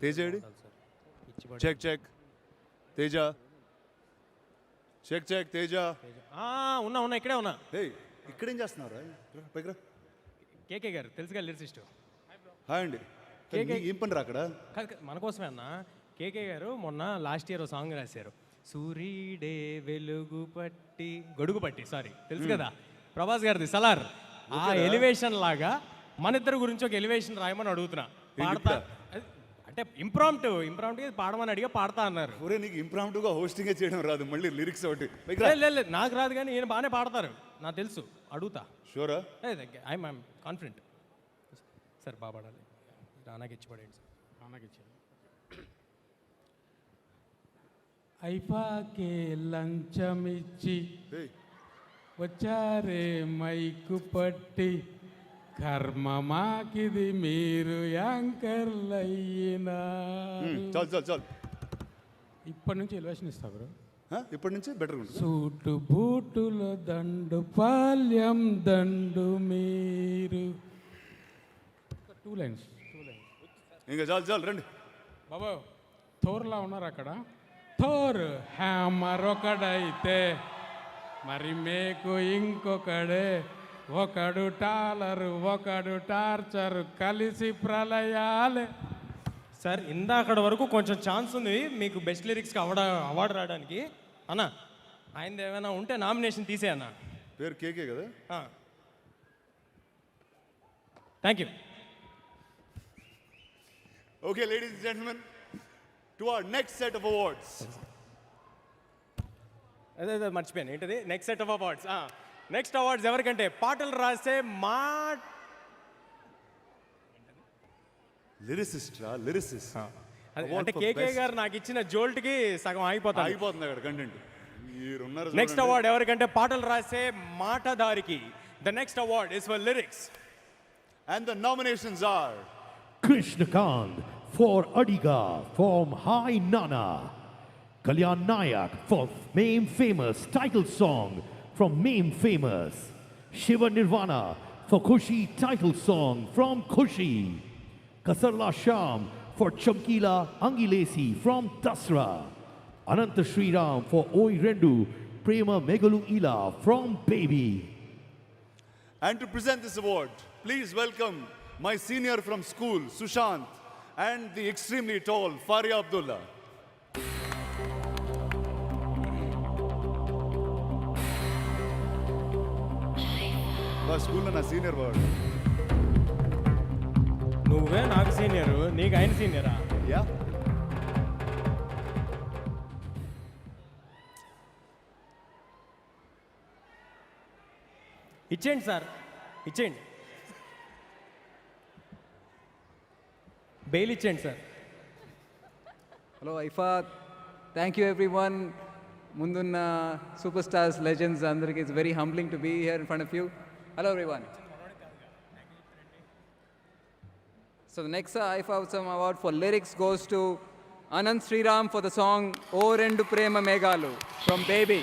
తేజ ఏడి? Check check Teja, check check Teja. ఉన్నా ఇక్కడే ఉన్నా. ఏయ్ ఇక్కడేం చేస్తున్నారా? పైకి రా. కేకే గారు తెలుసుగా లిరిసిస్ట్. హాయ్ అండి. ఏం పని రా అక్కడ? మన కోసమే అన్న. కేకే గారు మొన్న లాస్ట్ ఇయర్ సాంగ్ రాశారు, సూర్యుడే వెలుగు పట్టి గొడుగు పట్టి, సారీ తెలుసు కదా, ప్రభాస్ గారిది సలార్. ఆ ఎలివేషన్ లాగా మన ఇద్దరు గురించి ఒక ఎలివేషన్ రాయమని అడుగుతున్నా. పాడతా అంటే ఇంప్రాంప్టు పాడమని అడిగా పాడతా అన్నారు. ఒరే నీకు ఇంప్రాంప్టుగా హోస్టింగే చేయడం రాదు, మళ్ళీ లిరిక్స్ ఒకటి. లేదు నాకు రాదు, కానీ ఈయన బాగానే పాడతారు నాకు తెలుసు. అడుగుతా. షూరా? I'm confident. సార్ బాగా పాడాలి. నాన్నకి ఇచ్చి పడేయండి సార్. నాన్నకి ఇచ్చారు. ఐఫాకే లంచమిచ్చి వచ్చారే మైకు పట్టి, కర్మమాకిది మీరు యాంకర్లయ్యినా. చాలు ఇప్పటి నుంచి ఎలివేషన్ ఇస్తా బ్రో. ఇప్పటి నుంచి బెటర్ ఉంటుంది. సూటు బూటులో దండు పాల్యం దండు మీరు. 2 లైన్స్. ఇంకా చాలు రండి బాబా. థోర్లా ఉన్నారు అక్కడ. థోర్ హ్యామర్ ఒకడైతే మరి మేకు ఇంకొకడే, ఒకడు టాలరు ఒకడు టార్చరు, కలిసి ప్రళయాలే. సార్ ఇందాకడ వరకు కొంచెం ఛాన్స్ ఉంది మీకు బెస్ట్ లిరిక్స్కి అవార్డు రావడానికి. అన్న ఆయనది ఏమైనా ఉంటే నామినేషన్ తీసే అన్న. పేరు కేకే కదా? Thank you. Okay, ladies and gentlemen, to our next set of awards. అదే మర్చిపోయాను, ఏంటది next set of awards. Next awards ఎవరికంటే పాటలు రాసే లిరిసిస్ట్. అంటే కేకే గారు నాకు ఇచ్చిన జోల్ట్కి సగం అయిపోతుంది అక్కడ కంటెంట్. నెక్స్ట్ అవార్డ్ ఎవరికంటే పాటలు రాసే మాటదారికి. The next award is for lyrics. And the nominations are Krishnakant for Adiga from Hai Nana, Kalyan Nayak for Mame Famous title song from Mame Famous, Shiva Nirvana for Khushi title song from Khushi, Kasarla Sham for Chamkila Angilesi from Dasra, Ananta Sriram for Oi Rendu Prema Megalu Ila from Baby. And to present this award, please welcome my senior from school, Sushant, and the extremely tall Faria Abdullah. స్కూల్లో నా senior వాడు. నువ్వే నాకు senior, నీకు ఆయన సీనియరా? Yeah. ఇచ్చేయండి sir, ఇచ్చేయండి. బెయిల్ ఇచ్చేయండి sir. Hello IIFA, thank you everyone. ముందున్న సూపర్ స్టార్స్, లెజెండ్స్ అందరికీ it's very humbling to be here in front of you. Hello everyone. So the next IIFA Utsavam award for lyrics goes to Anant Sriram for the song O Rendu Prema Megalu from Baby.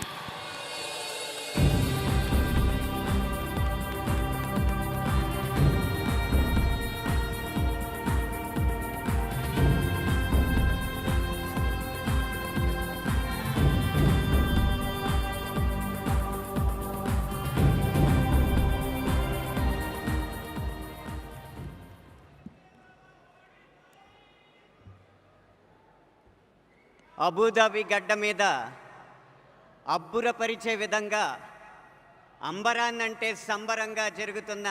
Abu Dhabi గడ్డ మీద అబ్బురపరిచే విధంగా అంబరాన్నంటే సంబరంగా జరుగుతున్న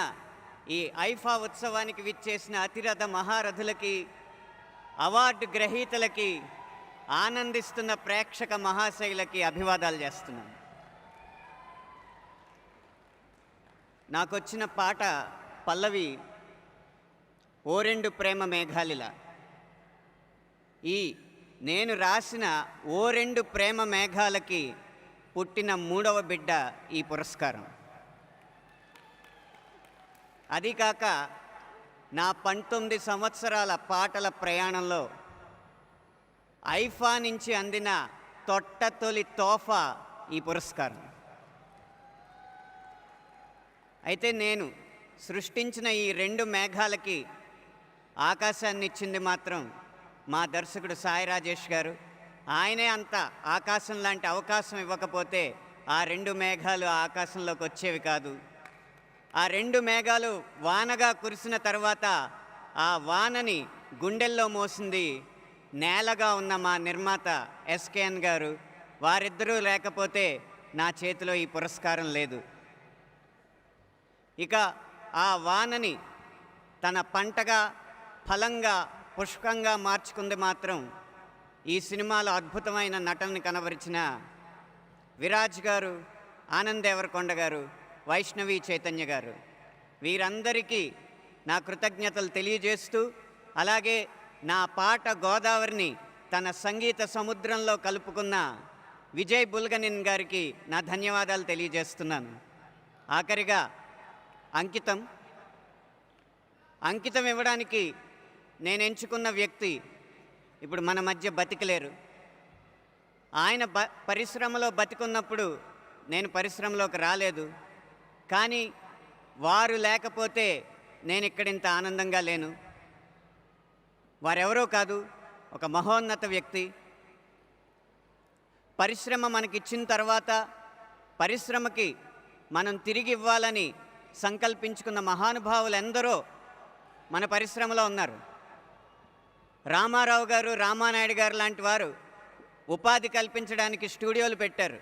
ఈ ఐఫా ఉత్సవానికి విచ్చేసిన అతిరథ మహారథులకి, award గ్రహీతలకి, ఆనందిస్తున్న ప్రేక్షక మహాశైలకి అభివాదాలు చేస్తున్నాను. నాకొచ్చిన పాట పల్లవి ఓ రెండు ప్రేమ మేఘాలిలా. ఈ నేను రాసిన ఓ రెండు ప్రేమ మేఘాలకి పుట్టిన 3వ బిడ్డ ఈ పురస్కారం. అది కాక నా 19 సంవత్సరాల పాటల ప్రయాణంలో ఐఫా నుంచి అందిన తొలి తోఫా ఈ పురస్కారం. అయితే నేను సృష్టించిన ఈ 2 మేఘాలకి ఆకాశాన్ని ఇచ్చింది మాత్రం మా దర్శకుడు సాయి రాజేష్ గారు. ఆయనే అంత ఆకాశం లాంటి అవకాశం ఇవ్వకపోతే ఆ 2 మేఘాలు ఆ ఆకాశంలోకి వచ్చేవి కాదు. ఆ 2 మేఘాలు వానగా కురిసిన తర్వాత ఆ వానని గుండెల్లో మోసింది నేలగా ఉన్న మా నిర్మాత ఎస్కేఎన్ గారు. వారిద్దరూ లేకపోతే నా చేతిలో ఈ పురస్కారం లేదు. ఇక ఆ వానని తన పంటగా, ఫలంగా, పుష్పంగా మార్చుకుంది మాత్రం ఈ సినిమాలో అద్భుతమైన నటనని కనబరిచిన విరాజ్ గారు, ఆనంద్ దేవరకొండ గారు, వైష్ణవి చైతన్య గారు. వీరందరికీ నా కృతజ్ఞతలు తెలియజేస్తూ, అలాగే నా పాట గోదావరిని తన సంగీత సముద్రంలో కలుపుకున్న విజయ్ బుల్గనిన్ గారికి నా ధన్యవాదాలు తెలియజేస్తున్నాను. ఆఖరిగా అంకితం ఇవ్వడానికి నేను ఎంచుకున్న వ్యక్తి ఇప్పుడు మన మధ్య బతికలేరు. ఆయన పరిశ్రమలో బతికున్నప్పుడు నేను పరిశ్రమలోకి రాలేదు. కానీ వారు లేకపోతే నేను ఇక్కడింత ఆనందంగా లేను. వారెవరో కాదు, ఒక మహోన్నత వ్యక్తి. పరిశ్రమ మనకిచ్చిన తర్వాత పరిశ్రమకి మనం తిరిగి ఇవ్వాలని సంకల్పించుకున్న మహానుభావులు ఎందరో మన పరిశ్రమలో ఉన్నారు. రామారావు గారు, రామానాయుడు గారు లాంటి వారు ఉపాధి కల్పించడానికి స్టూడియోలు పెట్టారు.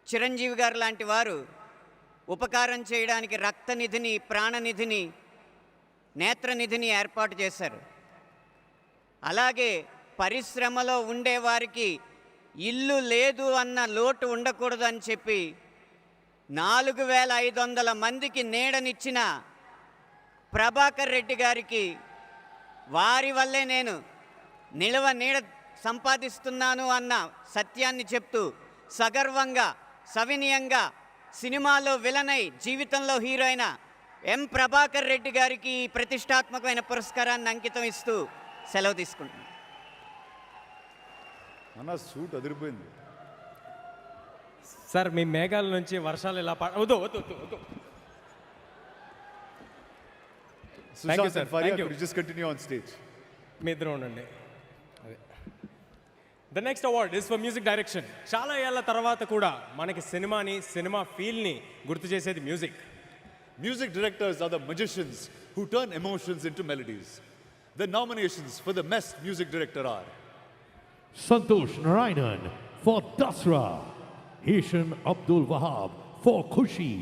చిరంజీవి గారు లాంటి వారు ఉపకారం చేయడానికి రక్తనిధిని, ప్రాణనిధిని, నేత్రనిధిని ఏర్పాటు చేశారు. అలాగే పరిశ్రమలో ఉండేవారికి ఇల్లు లేదు అన్న లోటు ఉండకూడదు అని చెప్పి 4500 మందికి నీడనిచ్చిన ప్రభాకర్ రెడ్డి గారికి వారి వల్లే నేను నిలవ నీడ సంపాదిస్తున్నాను అన్న సత్యాన్ని చెప్తూ సగర్వంగా, సవినయంగా సినిమాలో విలనై జీవితంలో హీరో అయిన ఎం ప్రభాకర్ రెడ్డి గారికి ఈ ప్రతిష్టాత్మకమైన పురస్కారాన్ని అంకితం ఇస్తూ సెలవు తీసుకుంటున్నాను. అన్న సూట్ అదిరిపోయింది. సార్, మీ మేఘాల నుంచి వర్షాలు ఇలా వద్దు వద్దు వద్దు వద్దు. Sushant sir. and Faria, Thank you. could you just continue on stage? మీ ఇద్దరు ఉండండి. The next award is for music direction. చాలా ఏళ్ల తర్వాత కూడా మనకి సినిమా ఫీల్ని గుర్తు చేసేది music. Music directors are the magicians who turn emotions into melodies. The nominations for the Best Music Director are Santosh Narayanan for Dasra, Hisham Abdul Wahab for Khushi,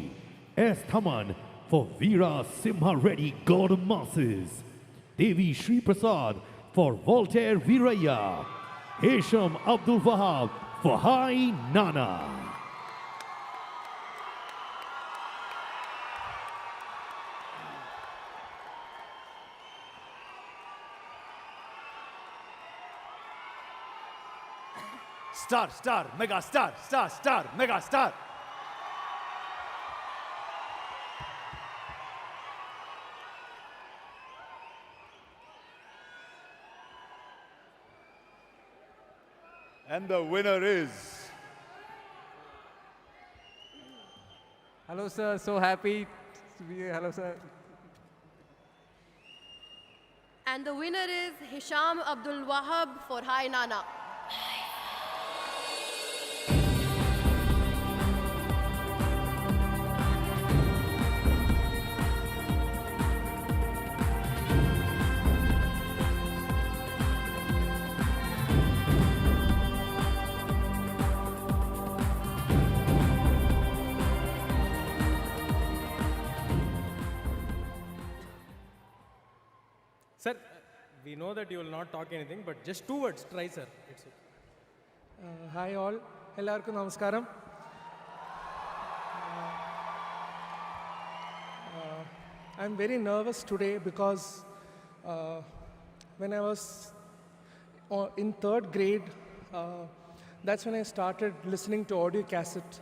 S. Thaman for Veera Simha Reddy God of Masses, Devi Shri Prasad for Voltaire Viraya, Hisham Abdul Wahab for Hai Nana. Star, mega star, mega star. And the winner is Hello, sir. So happy to be here. Hello, sir. And the winner is Hisham Abdul Wahab for Hai Nana. Sir, we know that you will not talk anything, but just 2 words. Try, sir. It's okay. Hi all, എല്ലാവർക്കും നമസ്കാരം. I'm very nervous today because when I was in 3rd grade, that's when I started listening to audio cassette.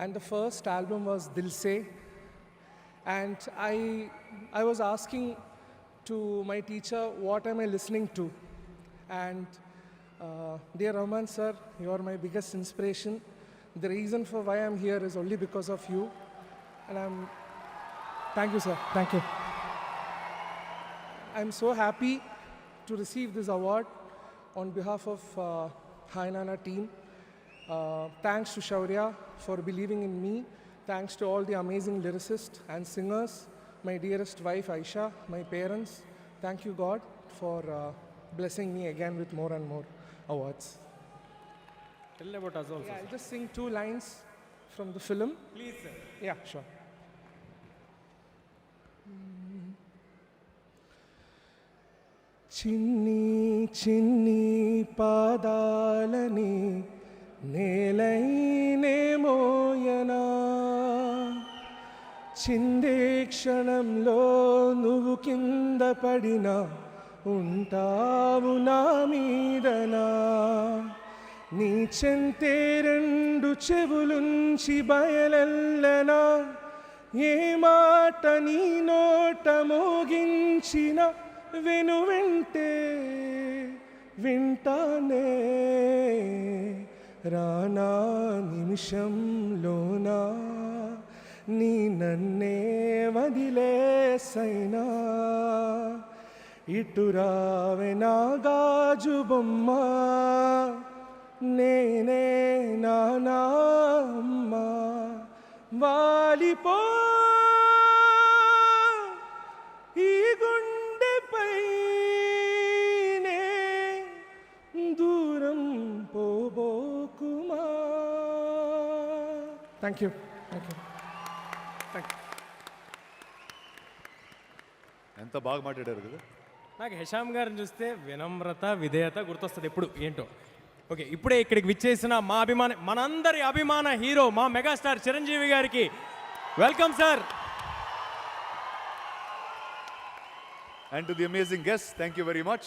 And the first album was Dil Se. And I was asking to my teacher, what am I listening to? And dear Rahman sir, you are my biggest inspiration. The reason for why I'm here is only because of you. And thank you sir, thank you. I'm so happy to receive this award on behalf of Hi Nana team. Thanks to Shaurya for believing in me. Thanks to all the amazing lyricists and singers, my dearest wife Aisha, my parents. Thank you, God, for blessing me again with more and more awards. Tell about us also. Yeah, I'll just sing 2 lines from the film. Please, sir. Yeah, sure. చిన్ని చిన్ని పాదాలని నేలైనే మోయనా చిందే క్షణంలో నువ్వు కింద పడినా ఉంటావు నా మీదనా నీ చెంతే 2 చెవులుంచి బయలెల్లనా ఏ మాట నీ నోట మోగించిన వెనువెంటే వింటానే రానా నిమిషంలోనా నీ నన్నే వదిలేసైనా ఇటు రావే నా గాజు బొమ్మ నేనే నానా అమ్మ వాలిపో ఈ గుండెపైనే దూరం పోబోకుమా థ్యాంక్ యూ థ్యాంక్ యూ ఎంత బాగా మాట్లాడారు కదా. నాకు హిషామ్ గారిని చూస్తే వినమ్రత విధేయత గుర్తొస్తుంది ఎప్పుడు ఏంటో. ఓకే, ఇప్పుడే ఇక్కడికి విచ్చేసిన మా మనందరి అభిమాన హీరో మా మెగాస్టార్ చిరంజీవి గారికి welcome sir. And to the amazing guests, thank you very much.